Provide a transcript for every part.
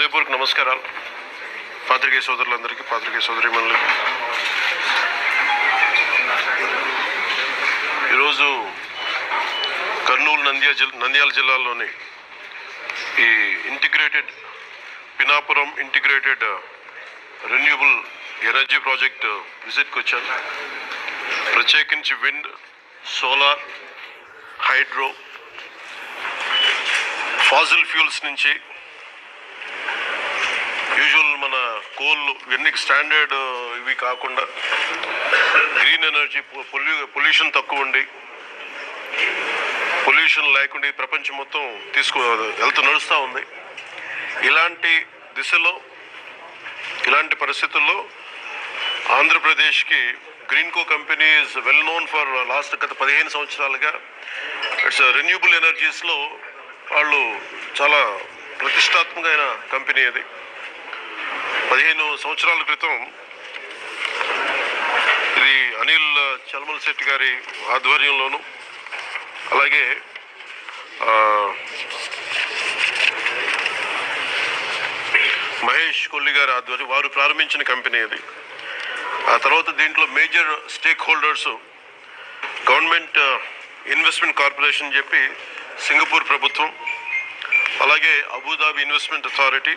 హృదయపూర్వక నమస్కారాలు పాత్రికేయ సోదరులందరికీ, పాత్రికేయ సోదరీమణులకి. ఈరోజు కర్నూలు నంద్యాల జిల్లాలోని ఈ integrated Pinapuram integrated renewable energy project విజిట్కి వచ్చాను. ప్రత్యేకించి wind, solar, hydro, fossil fuels నుంచి యూజువల్ మన కోల్ ఇవన్నీ స్టాండర్డ్ ఇవి కాకుండా గ్రీన్ ఎనర్జీ, పొల్యూషన్ తక్కువ ఉండి పొల్యూషన్ లేకుండా ఈ ప్రపంచం మొత్తం నడుస్తూ ఉంది. ఇలాంటి దిశలో, ఇలాంటి పరిస్థితుల్లో ఆంధ్రప్రదేశ్కి Greenko company is well known for గత 15 సంవత్సరాలుగా ఇట్స్ రెన్యూబుల్ ఎనర్జీస్లో వాళ్ళు చాలా ప్రతిష్టాత్మకమైన కంపెనీ. అది 15 సంవత్సరాల క్రితం ఇది అనిల్ చల్మల్ శెట్టి గారి ఆధ్వర్యంలోను, అలాగే మహేష్ కొల్లి గారి ఆధ్వర్యం వారు ప్రారంభించిన కంపెనీ అది. ఆ తర్వాత దీంట్లో major stake holders government investment corporation చెప్పి సింగపూర్ ప్రభుత్వం, అలాగే Abu Dhabi investment authority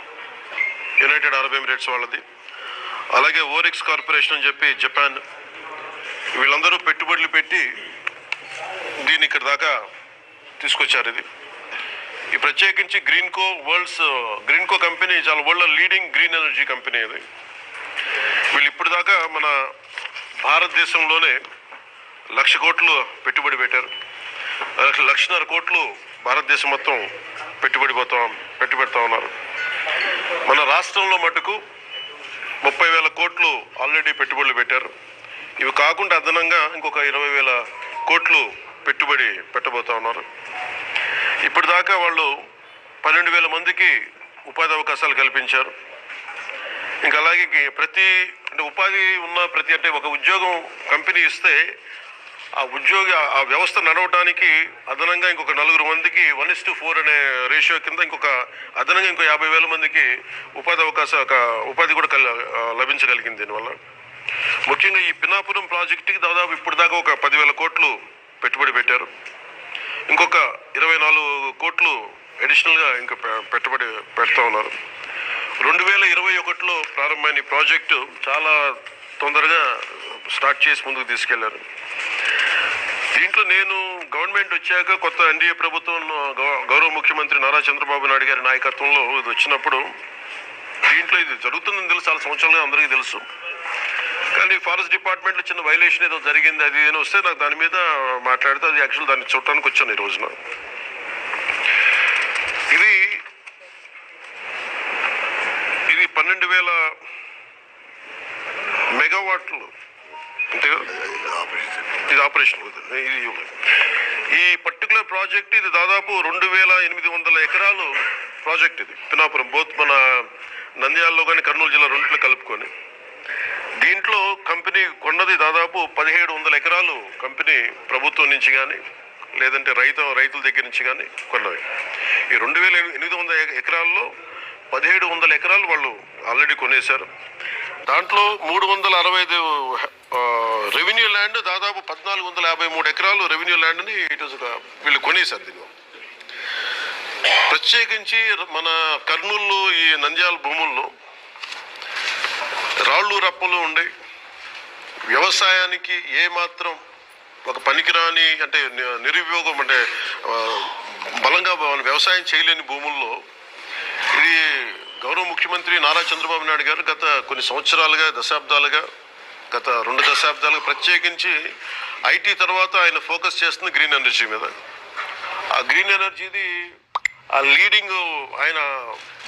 United Arab Emirates వాళ్ళది, అలాగే ఓరెక్స్ కార్పొరేషన్ అని చెప్పి జపాన్, వీళ్ళందరూ పెట్టుబడులు పెట్టి దీన్ని ఇక్కడ దాకా తీసుకొచ్చారు. ఇది ఈ ప్రత్యేకించి గ్రీన్కో కంపెనీ చాలా world leading green energy company. అది వీళ్ళు ఇప్పటిదాకా మన భారతదేశంలోనే 1,00,000 కోట్లు పెట్టుబడి పెట్టారు. 1,50,000 కోట్లు భారతదేశం మొత్తం పెట్టుబెడతా ఉన్నారు. మన రాష్ట్రంలో మటుకు 30,000 కోట్లు ఆల్రెడీ పెట్టుబడులు పెట్టారు. ఇవి కాకుండా అదనంగా ఇంకొక 20,000 కోట్లు పెట్టుబడి పెట్టబోతా ఉన్నారు. ఇప్పటిదాకా వాళ్ళు 12,000 మందికి ఉపాధి అవకాశాలు కల్పించారు. ఇంకా అలాగే ఉపాధి ఉన్న అంటే ఒక ఉద్యోగం కంపెనీ ఇస్తే ఆ వ్యవస్థ నడవడానికి అదనంగా ఇంకొక 4 మందికి 1:4 అనే రేషియో కింద అదనంగా ఇంకో 50,000 మందికి ఉపాధి కూడా లభించగలిగింది. దీనివల్ల ముఖ్యంగా ఈ పినాపురం ప్రాజెక్టుకి దాదాపు ఇప్పటిదాకా ఒక 10,000 కోట్లు పెట్టుబడి పెట్టారు. ఇంకొక 24 కోట్లు అడిషనల్గా ఇంకా పెట్టుబడి పెడతా ఉన్నారు. 2021లో ప్రారంభమైన ఈ ప్రాజెక్టు చాలా తొందరగా స్టార్ట్ చేసి ముందుకు తీసుకెళ్లారు. దీంట్లో నేను గవర్నమెంట్ వచ్చాక కొత్త ఎన్డీఏ ప్రభుత్వం గౌరవ ముఖ్యమంత్రి నారా చంద్రబాబు నాయుడు గారి నాయకత్వంలో ఇది వచ్చినప్పుడు దీంట్లో ఇది జరుగుతుందని తెలుసు, చాలా సంవత్సరాలుగా అందరికీ తెలుసు. కానీ ఫారెస్ట్ డిపార్ట్మెంట్లో చిన్న వైలేషన్ ఏదో జరిగింది, అది ఏదో వస్తే నాకు దాని మీద మాట్లాడితే అది యాక్చువల్ దాన్ని చూడటానికి వచ్చాను ఈ రోజున. ఇది 12,000 మెగావాట్లు అంతేగా ఇది ఆపరేషన్. ఈ పర్టికులర్ ప్రాజెక్ట్ ఇది దాదాపు 2,800 ఎకరాలు ప్రాజెక్ట్. ఇది పినాపురం బోత్ మన నంద్యాలలో కానీ కర్నూలు జిల్లా రెండిట్లో కలుపుకొని దీంట్లో కంపెనీ కొన్నది దాదాపు 1,700 ఎకరాలు కంపెనీ ప్రభుత్వం నుంచి కానీ లేదంటే రైతుల దగ్గర నుంచి కానీ కొన్నది. ఈ 2,800 ఎకరాల్లో 1,700 ఎకరాలు వాళ్ళు ఆల్రెడీ కొనేశారు. దాంట్లో 365 రెవెన్యూ ల్యాండ్, దాదాపు 1,453 ఎకరాలు రెవెన్యూ ల్యాండ్ని వీళ్ళు కొనేశారు. దీనిలో ప్రత్యేకించి మన కర్నూలు ఈ నంద్యాల భూముల్లో రాళ్ళు రప్పలు ఉండి వ్యవసాయానికి ఏమాత్రం ఒక పనికిరాని అంటే నిరుపయోగం అంటే బలంగా వ్యవసాయం చేయలేని భూముల్లో ఇది గౌరవ ముఖ్యమంత్రి నారా చంద్రబాబు నాయుడు గారు గత కొన్ని సంవత్సరాలుగా గత 2 దశాబ్దాలుగా ప్రత్యేకించి ఐటీ తర్వాత ఆయన ఫోకస్ చేస్తుంది గ్రీన్ ఎనర్జీ మీద. ఆ గ్రీన్ ఎనర్జీది ఆ లీడింగ్ ఆయన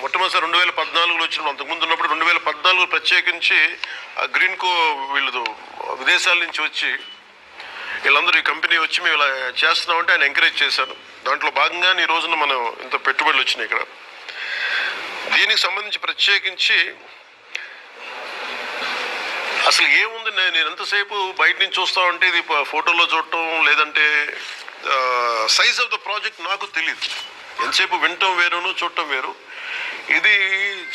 మొట్టమొదటిసారి 2014లో వచ్చిన, అంతకుముందు ఉన్నప్పుడు 2014 ప్రత్యేకించి ఆ గ్రీన్కో వీళ్ళు విదేశాల నుంచి వచ్చి వీళ్ళందరూ ఈ కంపెనీ వచ్చి మేము ఇలా చేస్తున్నామంటే ఆయన ఎంకరేజ్ చేశారు. దాంట్లో భాగంగానే ఈ రోజున మనం ఇంత పెట్టుబడులు వచ్చినాయి ఇక్కడ. దీనికి సంబంధించి ప్రత్యేకించి అసలు ఏముంది, నేను ఎంతసేపు బయట నుంచి చూస్తా ఉంటే ఇది ఫోటోలో చూడటం లేదంటే సైజ్ ఆఫ్ ద ప్రాజెక్ట్ నాకు తెలియదు. ఎంతసేపు వినటం వేరును చూడటం వేరు. ఇది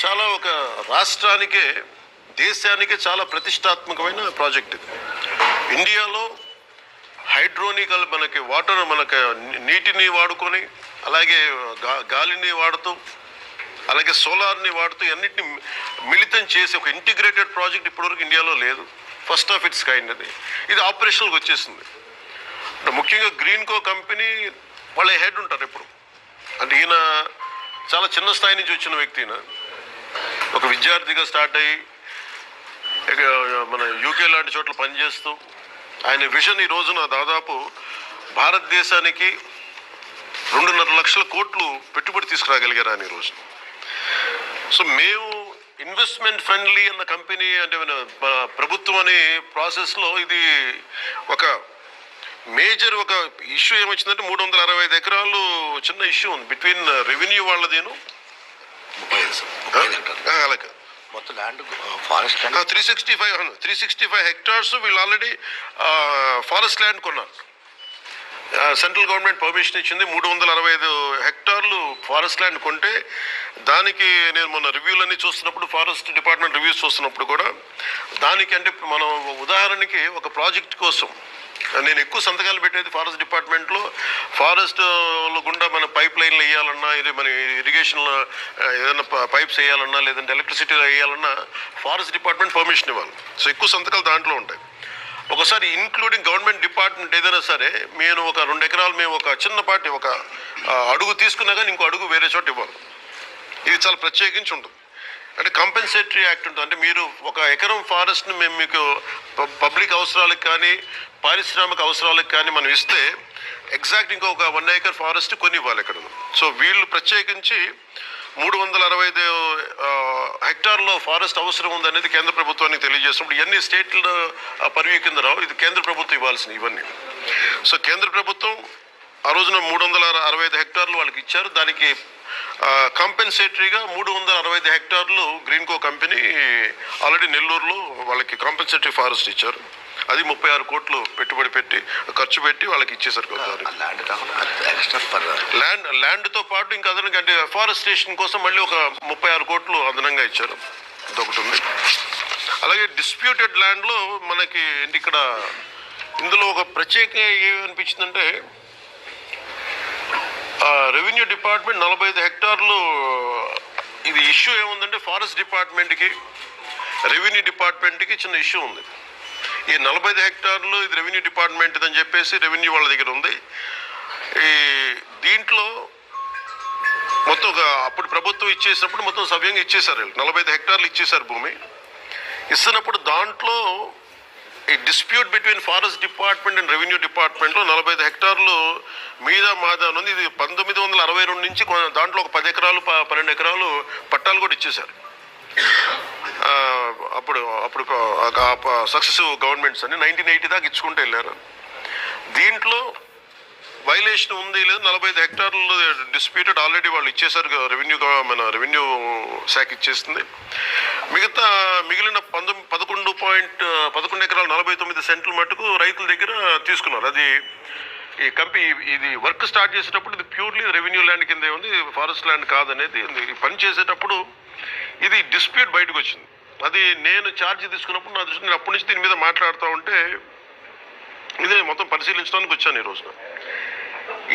చాలా ఒక రాష్ట్రానికే దేశానికే చాలా ప్రతిష్టాత్మకమైన ప్రాజెక్ట్ ఇది. ఇండియాలో హైడ్రోనికల్ మనకి వాటర్ మనకి నీటిని వాడుకొని అలాగే గాలిని వాడుతూ అలాగే సోలార్ని వాడుతూ అన్నిటిని మిళితం చేసి ఒక ఇంటిగ్రేటెడ్ ప్రాజెక్ట్ ఇప్పటివరకు ఇండియాలో లేదు. ఫస్ట్ ఆఫ్ ఇట్స్ కైండ్ అది. ఇది ఆపరేషనల్కి వచ్చేసింది. ముఖ్యంగా గ్రీన్కో కంపెనీ వాళ్ళ హెడ్ ఉంటారు ఇప్పుడు. అంటే ఈయన చాలా చిన్న స్థాయి నుంచి వచ్చిన వ్యక్తి. ఈయన ఒక విద్యార్థిగా స్టార్ట్ అయ్యి మన యూకే లాంటి చోట్ల పనిచేస్తూ ఆయన విజన్ ఈ రోజున దాదాపు భారతదేశానికి 2.5 లక్షల కోట్లు పెట్టుబడి తీసుకురాగలిగారు ఆయన ఈ రోజు. సో మేము ఇన్వెస్ట్మెంట్ ఫ్రెండ్లీ అన్న కంపెనీ అంటే మన ప్రభుత్వం అనే ప్రాసెస్లో ఇది ఒక మేజర్ ఒక ఇష్యూ ఏమొచ్చిందంటే 365 ఎకరాలు చిన్న ఇష్యూ ఉంది బిట్వీన్ రెవెన్యూ వాళ్ళదేను అలాగే మొత్తం ల్యాండ్ ఫారెస్ట్ 365 హెక్టార్స్ వీళ్ళు ఆల్రెడీ ఫారెస్ట్ ల్యాండ్ కొన్నారు. సెంట్రల్ గవర్నమెంట్ పర్మిషన్ ఇచ్చింది. 365 హెక్టార్లు ఫారెస్ట్ ల్యాండ్ కొంటే దానికి నేను మొన్న రివ్యూలన్నీ చూస్తున్నప్పుడు ఫారెస్ట్ డిపార్ట్మెంట్ రివ్యూస్ చూస్తున్నప్పుడు కూడా దానికి అంటే మనం ఉదాహరణకి ఒక ప్రాజెక్ట్ కోసం నేను ఎక్కువ సంతకాలు పెట్టేది ఫారెస్ట్ డిపార్ట్మెంట్లో. ఫారెస్ట్ గుండా మన పైప్ లైన్లు వేయాలన్నా ఇది మన ఇరిగేషన్ ఏదైనా పైప్స్ వేయాలన్నా లేదంటే ఎలక్ట్రిసిటీ వేయాలన్నా ఫారెస్ట్ డిపార్ట్మెంట్ పర్మిషన్ ఇవ్వాలి. సో ఎక్కువ సంతకాలు దాంట్లో ఉంటాయి. ఒకసారి ఇన్క్లూడింగ్ గవర్నమెంట్ డిపార్ట్మెంట్ ఏదైనా సరే మేము ఒక 2 ఎకరాలు మేము ఒక చిన్నపాటి ఒక అడుగు తీసుకున్నా కానీ ఇంకో అడుగు వేరే చోట ఇవ్వాలి. ఇది చాలా ప్రత్యేకించి ఉంటుంది. అంటే కంపెన్సేటరీ యాక్ట్ ఉంటుంది. అంటే మీరు ఒక ఎకరం ఫారెస్ట్ని మేము మీకు పబ్లిక్ అవసరాలకు కానీ పారిశ్రామిక అవసరాలకు కానీ మనం ఇస్తే ఎగ్జాక్ట్ ఇంకొక 1 ఏకర్ ఫారెస్ట్ కొని ఇవ్వాలి ఇక్కడ. సో వీళ్ళు ప్రత్యేకించి 365 హెక్టార్లో ఫారెస్ట్ అవసరం ఉందనేది కేంద్ర ప్రభుత్వానికి తెలియజేసినప్పుడు ఇవన్నీ స్టేట్ల పరివ్యూ కింద రావు. ఇది కేంద్ర ప్రభుత్వం ఇవ్వాల్సింది ఇవన్నీ. సో కేంద్ర ప్రభుత్వం ఆ రోజున 365 హెక్టార్లు వాళ్ళకి ఇచ్చారు. దానికి కాంపెన్సేటరీగా 365 హెక్టార్లు గ్రీన్కో కంపెనీ ఆల్రెడీ నెల్లూరులో వాళ్ళకి కాంపెన్సేటరీ ఫారెస్ట్ ఇచ్చారు. అది 36 కోట్లు పెట్టుబడి పెట్టి ఖర్చు పెట్టి వాళ్ళకి ఇచ్చేసారు. ల్యాండ్తో పాటు ఇంకా అదనంగా అంటే ఫారెస్టేషన్ కోసం మళ్ళీ ఒక 36 కోట్లు అదనంగా ఇచ్చారు. అదొకటి ఉంది. అలాగే డిస్ప్యూటెడ్ ల్యాండ్లో మనకి ఇక్కడ ఇందులో ఒక ప్రత్యేకంగా ఏమనిపించిందంటే రెవెన్యూ డిపార్ట్మెంట్ 45 హెక్టార్లు ఇది ఇష్యూ ఏముందంటే ఫారెస్ట్ డిపార్ట్మెంట్కి రెవెన్యూ డిపార్ట్మెంట్కి చిన్న ఇష్యూ ఉంది. ఈ 45 హెక్టార్లు ఇది రెవెన్యూ డిపార్ట్మెంట్ అని చెప్పేసి రెవెన్యూ వాళ్ళ దగ్గర ఉంది. ఈ దీంట్లో మొత్తం అప్పుడు ప్రభుత్వం ఇచ్చేసినప్పుడు మొత్తం సవ్యంగా ఇచ్చేశారు. 45 హెక్టార్లు ఇచ్చేశారు భూమి. ఇస్తున్నప్పుడు దాంట్లో ఈ dispute between forest department and revenue డిపార్ట్మెంట్లో 45 హెక్టార్లు మీద మాదా ఉంది. ఇది 1962 నుంచి దాంట్లో ఒక 10 ఎకరాలు 12 ఎకరాలు పట్టాలు కూడా ఇచ్చేశారు. అప్పుడు సక్సెసివ్ గవర్నమెంట్స్ అని 1980 దాకా ఇచ్చుకుంటూ వెళ్ళారు. దీంట్లో వైలేషన్ ఉంది లేదు 45 హెక్టార్లు డిస్ప్యూటెడ్ ఆల్రెడీ వాళ్ళు ఇచ్చేసారు. మన రెవెన్యూ శాఖ ఇచ్చేస్తుంది. మిగిలిన 11 ఎకరాలు 49 సెంట్లు మటుకు రైతుల దగ్గర తీసుకున్నారు. అది ఈ కంపెనీ ఇది వర్క్ స్టార్ట్ చేసేటప్పుడు ఇది ప్యూర్లీ రెవెన్యూ ల్యాండ్ కిందే ఉంది, ఫారెస్ట్ ల్యాండ్ కాదనేది పని చేసేటప్పుడు ఇది డిస్ప్యూట్ బయటకు వచ్చింది. అది నేను ఛార్జ్ తీసుకున్నప్పుడు నా దృష్టి నేను అప్పటి నుంచి దీని మీద మాట్లాడుతూ ఉంటే ఇది మొత్తం పరిశీలించడానికి వచ్చాను ఈ రోజున.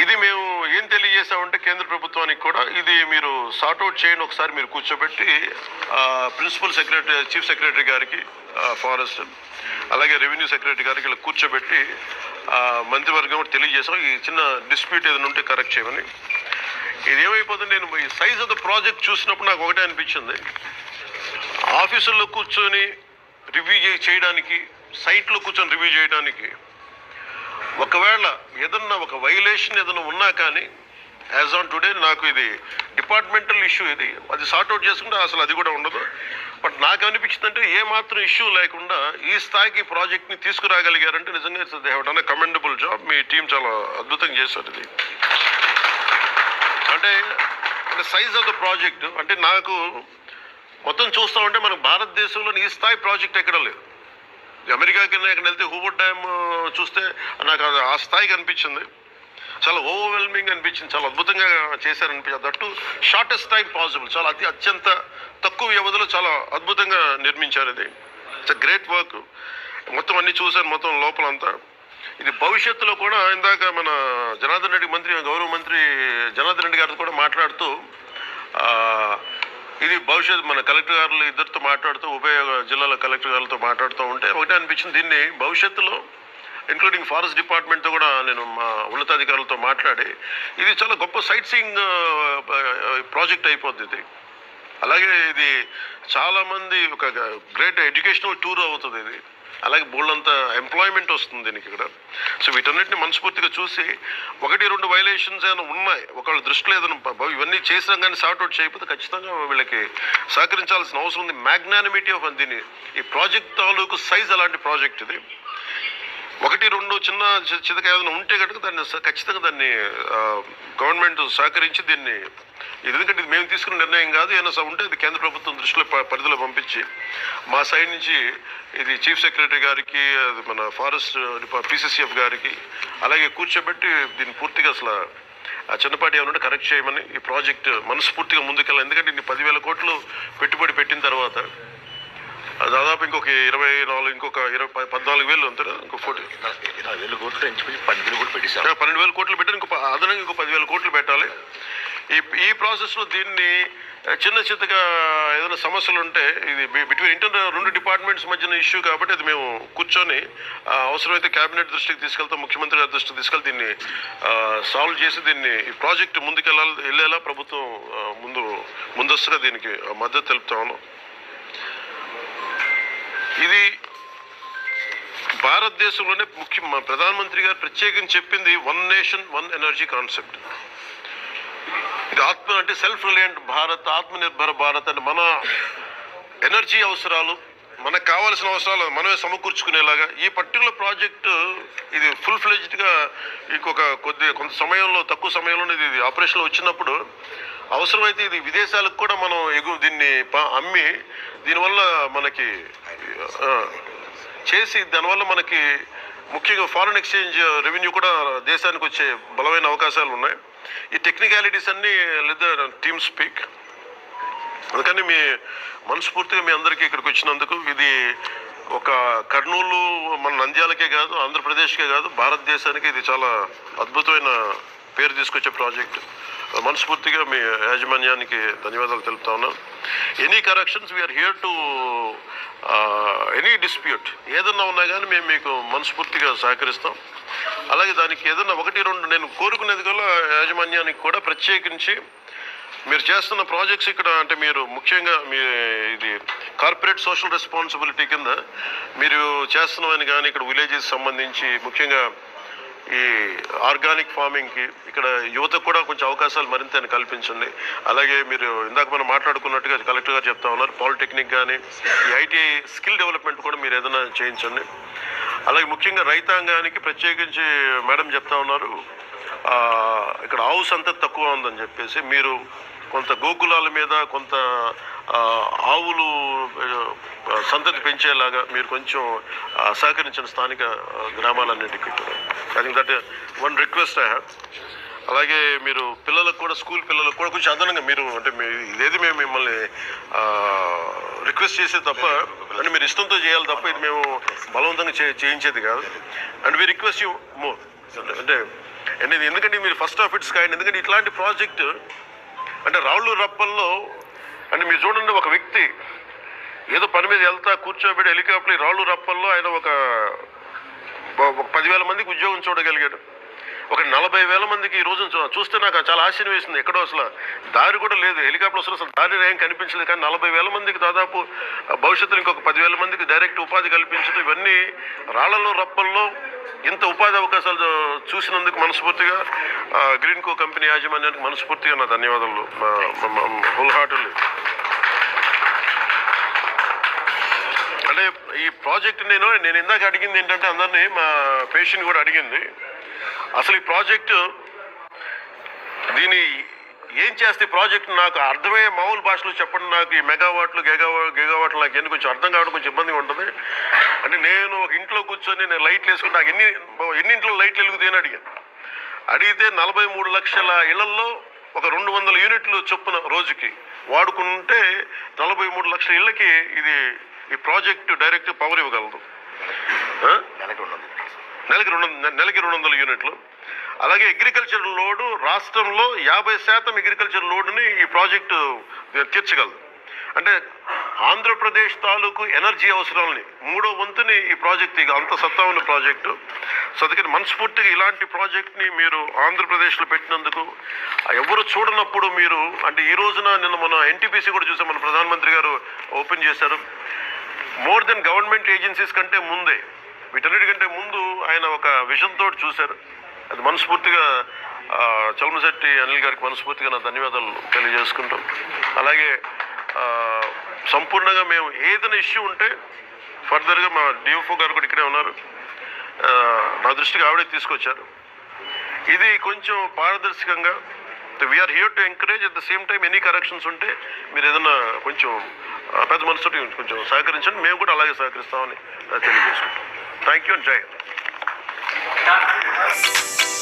ఇది మేము ఏం తెలియజేసామంటే కేంద్ర ప్రభుత్వానికి కూడా ఇది మీరు సార్ట్అవుట్ చేయండి, ఒకసారి మీరు కూర్చోబెట్టి ప్రిన్సిపల్ సెక్రటరీ చీఫ్ సెక్రటరీ గారికి ఫారెస్ట్ అలాగే రెవెన్యూ సెక్రటరీ గారికి ఇలా కూర్చోబెట్టి మంత్రివర్గం కూడా తెలియజేసాం ఈ చిన్న డిస్ప్యూట్ ఏదైనా ఉంటే కరెక్ట్ చేయమని. ఇది ఏమైపోతుంది, నేను ఈ సైజ్ ఆఫ్ ద ప్రాజెక్ట్ చూసినప్పుడు నాకు ఒకటే అనిపించింది, ఆఫీసుల్లో కూర్చొని రివ్యూ చేయడానికి సైట్లో కూర్చొని రివ్యూ చేయడానికి ఒకవేళ ఏదన్నా ఒక వైలేషన్ ఏదైనా ఉన్నా కానీ యాజ్ ఆన్ టుడే నాకు ఇది డిపార్ట్మెంటల్ ఇష్యూ, ఇది అది సార్ట్అవుట్ చేసుకుంటే అసలు అది కూడా ఉండదు. బట్ నాకు అనిపించిందంటే ఏమాత్రం ఇష్యూ లేకుండా ఈ స్థాయికి ప్రాజెక్ట్ని తీసుకురాగలిగారంటే నిజంగా it's they have done a commendable job. Me team చాలా అద్భుతంగా చేశారు. ఇది అంటే సైజ్ ఆఫ్ ద ప్రాజెక్ట్ అంటే నాకు మొత్తం చూస్తూ ఉంటే మనకు భారతదేశంలో ఈ స్థాయి ప్రాజెక్ట్ ఎక్కడ లేదు. అమెరికాకి ఎక్కడ వెళ్తే హూవర్డ్ డ్యామ్ చూస్తే నాకు ఆ స్థాయికి అనిపించింది. చాలా ఓవర్వెల్మింగ్ అనిపించింది, చాలా అద్భుతంగా చేశారనిపించింది. దట్టు షార్టెస్ట్ టైం పాసిబుల్, చాలా అత్యంత తక్కువ వ్యవధిలో చాలా అద్భుతంగా నిర్మించారు. ఇది ఇట్స్ గ్రేట్ వర్క్. మొత్తం అన్ని చూశాను, మొత్తం లోపలంతా. ఇది భవిష్యత్తులో కూడా ఇందాక మన జనార్దన్ రెడ్డి గౌరవ మంత్రి జనార్దన్ రెడ్డి గారితో కూడా మాట్లాడుతూ ఇది భవిష్యత్తు మన కలెక్టర్ గారులు ఇద్దరితో మాట్లాడుతూ ఉభయ జిల్లాల కలెక్టర్ గారులతో మాట్లాడుతూ ఉంటే ఒకటే అనిపించింది, దీన్ని భవిష్యత్తులో ఇంక్లూడింగ్ ఫారెస్ట్ డిపార్ట్మెంట్తో కూడా నేను మా ఉన్నతాధికారులతో మాట్లాడి ఇది చాలా గొప్ప సైట్ సీయింగ్ ప్రాజెక్ట్ అయిపోద్ది ఇది. అలాగే ఇది చాలామంది ఒక గ్రేట్ ఎడ్యుకేషనల్ టూర్ అవుతుంది ఇది. అలాగే బోల్డంత ఎంప్లాయ్మెంట్ వస్తుంది దీనికి ఇక్కడ. సో వీటన్నిటిని మనస్ఫూర్తిగా చూసి 1-2 వైలేషన్స్ ఏమైనా ఉన్నాయి, ఒకళ్ళ దృష్టిలో ఏదైనా ఇవన్నీ చేసినా కానీ సార్ట్అవుట్ చేయకపోతే ఖచ్చితంగా వీళ్ళకి సహకరించాల్సిన అవసరం ఉంది. మ్యాగ్నానిమిటీ ఆఫ్ దీన్ని ఈ ప్రాజెక్ట్ తాలూకు సైజ్ అలాంటి ప్రాజెక్ట్ ఇది. 1-2 చిన్న చితక ఏదైనా ఉంటే కనుక దాన్ని ఖచ్చితంగా దాన్ని గవర్నమెంట్ సహకరించి దీన్ని ఎందుకంటే ఇది మేము తీసుకున్న నిర్ణయం కాదు, ఏమైనా ఉంటే ఇది కేంద్ర ప్రభుత్వం దృష్టిలో పరిధిలో పంపించి మా సైడ్ నుంచి ఇది చీఫ్ సెక్రటరీ గారికి, మన ఫారెస్ట్ PCCF గారికి అలాగే కూర్చోబెట్టి దీన్ని పూర్తిగా అసలు ఆ చిన్నపాటి ఏమన్నా కరెక్ట్ చేయమని ఈ ప్రాజెక్ట్ మనస్ఫూర్తిగా ముందుకెళ్ళాలి. ఎందుకంటే ఇన్ని 10,000 కోట్లు పెట్టుబడి పెట్టిన తర్వాత దాదాపు ఇంకొక 24 ఇంకొక 14,000 అంతే, ఇంకో 20,000 కోట్లు ఎంచుకుని 12,000 కోట్లు పెట్టేశారు. 12,000 కోట్లు పెట్టి ఇంకో అదనంగా ఇంకో 10,000 కోట్లు పెట్టాలి. ఈ ప్రాసెస్లో దీన్ని చిన్న చిత్తగా ఏదైనా సమస్యలు ఉంటే ఇది బిట్వీన్ 2 డిపార్ట్మెంట్స్ మధ్యన ఇష్యూ కాబట్టి అది మేము కూర్చొని అవసరమైతే కేబినెట్ దృష్టికి తీసుకెళ్తాం, ముఖ్యమంత్రి గారి దృష్టికి తీసుకెళ్తే దీన్ని సాల్వ్ చేసి దీన్ని ఈ ప్రాజెక్ట్ వెళ్ళేలా ప్రభుత్వం ముందస్తుగా దీనికి మద్దతు తెలుపుతాము. ఇది భారతదేశంలోనే ప్రధానమంత్రి గారు ప్రత్యేకించి చెప్పింది 1 నేషన్ 1 ఎనర్జీ కాన్సెప్ట్. ఇది అంటే సెల్ఫ్ రిలయంట్ భారత్, ఆత్మనిర్భర భారత్ అంటే మన ఎనర్జీ అవసరాలు, మనకు కావాల్సిన అవసరాలు మనమే సమకూర్చుకునేలాగా ఈ పర్టికులర్ ప్రాజెక్టు ఇది ఫుల్ ఫ్లెడ్జ్డ్గా ఇంకొక కొంత సమయంలో తక్కువ సమయంలోనే ఇది ఆపరేషన్లో వచ్చినప్పుడు అవసరమైతే ఇది విదేశాలకు కూడా మనం దీన్ని అమ్మి దీనివల్ల మనకి చేసి దానివల్ల మనకి ముఖ్యంగా ఫారెన్ ఎక్స్చేంజ్ రెవెన్యూ కూడా దేశానికి వచ్చే బలమైన అవకాశాలు ఉన్నాయి. ఈ టెక్నికాలిటీస్ అన్నీ లేదా టీమ్ స్పీక్. అందుకని మనస్ఫూర్తిగా మీ అందరికీ ఇక్కడికి వచ్చినందుకు ఇది ఒక కర్నూలు మన నంద్యాలకే కాదు, ఆంధ్రప్రదేశ్కే కాదు, భారతదేశానికి ఇది చాలా అద్భుతమైన పేరు తీసుకొచ్చే ప్రాజెక్ట్. మనస్ఫూర్తిగా మీ యాజమాన్యానికి ధన్యవాదాలు తెలుపుతా ఉన్నాను. Any corrections we're here to any dispute ఏదన్నా ఉన్నా కానీ మేము మీకు మనస్ఫూర్తిగా సహకరిస్తాం. అలాగే దానికి ఏదన్నా 1-2 నేను కోరుకునేది కల్లా యాజమాన్యానికి కూడా ప్రత్యేకించి మీరు చేస్తున్న ప్రాజెక్ట్స్ ఇక్కడ అంటే మీరు ముఖ్యంగా ఇది కార్పొరేట్ సోషల్ రెస్పాన్సిబిలిటీ కింద మీరు చేస్తున్నవని కానీ ఇక్కడ విలేజెస్ సంబంధించి ముఖ్యంగా ఈ ఆర్గానిక్ ఫార్మింగ్కి ఇక్కడ యువతకు కూడా కొంచెం అవకాశాలు మరింత కల్పించండి. అలాగే మీరు ఇందాక మనం మాట్లాడుకున్నట్టుగా కలెక్టర్ గారు చెప్తా ఉన్నారు, పాలిటెక్నిక్ కానీ ఈ ITI స్కిల్ డెవలప్మెంట్ కూడా మీరు ఏదైనా చేయించండి. అలాగే ముఖ్యంగా రైతాంగానికి ప్రత్యేకించి మేడం చెప్తా ఉన్నారు ఇక్కడ ఆవు సంతతి తక్కువ ఉందని చెప్పేసి మీరు కొంత గోకులాల మీద కొంత ఆవులు సంతతి పెంచేలాగా మీరు కొంచెం సహకరించిన స్థానిక గ్రామాలన్నింటికి. I think that 1 request I have. అలాగే మీరు పిల్లలకు కూడా స్కూల్ పిల్లలకు కూడా కొంచెం అదనంగా మీరు అంటే ఇదేది మేము మిమ్మల్ని రిక్వెస్ట్ చేసే తప్ప అంటే మీరు ఇష్టంతో చేయాలి తప్ప ఇది మేము బలవంతంగా చేయించేది కాదు. And we request you more అంటే ఎందుకంటే మీరు ఫస్ట్ ఆఫ్ ఇట్స్ కైండ్. ఎందుకంటే ఇట్లాంటి ప్రాజెక్టు అంటే రాళ్ళు రప్పల్లో అంటే మీరు చూడండి ఒక వ్యక్తి ఏదో పని మీద వెళ్తా కూర్చోబెట్టి హెలికాప్టర్ రాళ్ళు రప్పల్లో ఆయన ఒక 10,000 మందికి ఉద్యోగం చూడగలిగాడు. ఒక 40,000 మందికి ఈ రోజు చూస్తే నాకు చాలా ఆశ్చర్యం వేసింది. ఎక్కడో అసలు దారి కూడా లేదు, హెలికాప్టర్ అసలు దారి ఏం కనిపించలేదు. కానీ 40,000 మందికి దాదాపు భవిష్యత్తులో ఇంకొక 10,000 మందికి డైరెక్ట్ ఉపాధి కల్పించడం ఇవన్నీ రాళ్లలో రప్పల్లో ఇంత ఉపాధి అవకాశాలు చూసినందుకు మనస్ఫూర్తిగా గ్రీన్కో కంపెనీ యాజమాన్యానికి మనస్ఫూర్తిగా నా ధన్యవాదాలు హోల్ హార్టెడ్లీ. అంటే ఈ ప్రాజెక్ట్ నేను ఇందాక అడిగింది ఏంటంటే అందరినీ మా పేషెంట్ కూడా అడిగింది అసలు ఈ ప్రాజెక్టు దీని ఏం చేస్తే ప్రాజెక్ట్ నాకు అర్థమయ్యే మామూలు భాషలో చెప్పండి. నాకు ఈ మెగావాట్లు గిగావాట్లు నాకు ఎన్ని కొంచెం అర్థం కావడం కొంచెం ఇబ్బందిగా ఉంటుంది. అంటే నేను ఒక ఇంట్లో కూర్చొని నేను లైట్లు వేసుకుని నాకు ఎన్నింట్లో లైట్లు వెలుగుతాయి అని అడిగాను. అడిగితే 43 లక్షల ఇళ్లలో ఒక 200 యూనిట్లు చొప్పున రోజుకి వాడుకుంటే 43 లక్షల ఇళ్ళకి ఈ ప్రాజెక్టు డైరెక్ట్ పవర్ ఇవ్వగలదు. నెలకి 200 యూనిట్లు. అలాగే అగ్రికల్చర్ లోడు రాష్ట్రంలో 50% అగ్రికల్చర్ లోడుని ఈ ప్రాజెక్టు తీర్చగలదు. అంటే ఆంధ్రప్రదేశ్ తాలూకు ఎనర్జీ అవసరాలని 3వ వంతుని ఈ ప్రాజెక్ట్ అంత సత్తా ఉన్న ప్రాజెక్టు. సో అందుకని మనస్ఫూర్తిగా ఇలాంటి ప్రాజెక్ట్ని మీరు ఆంధ్రప్రదేశ్లో పెట్టినందుకు ఎవరు చూడనప్పుడు మీరు అంటే ఈ రోజున నిన్న మన ఎన్టీపీసీ కూడా చూసాం, మన ప్రధానమంత్రి గారు ఓపెన్ చేశారు. మోర్ దెన్ గవర్నమెంట్ ఏజెన్సీస్ కంటే ముందే వీటన్నిటికంటే ముందు ఆయన ఒక విజన్ తోటి చూశారు. అది మనస్ఫూర్తిగా చలమశెట్టి అనిల్ గారికి మనస్ఫూర్తిగా నా ధన్యవాదాలు తెలియజేసుకుంటాం. అలాగే సంపూర్ణంగా మేము ఏదైనా ఇష్యూ ఉంటే ఫర్దర్గా మా డిఎఫ్ఓ గారు కూడా ఇక్కడే ఉన్నారు, నా దృష్టికి ఆవిడే తీసుకొచ్చారు. ఇది కొంచెం పారదర్శకంగా we're here to encourage. At the same time any corrections ఉంటే మీరు ఏదైనా కొంచెం పెద్ద మనసుతో కొంచెం సహకరించండి, మేము కూడా అలాగే సహకరిస్తామని తెలియజేసుకుంటాం. థ్యాంక్ యూ అండ్ జై హింద్.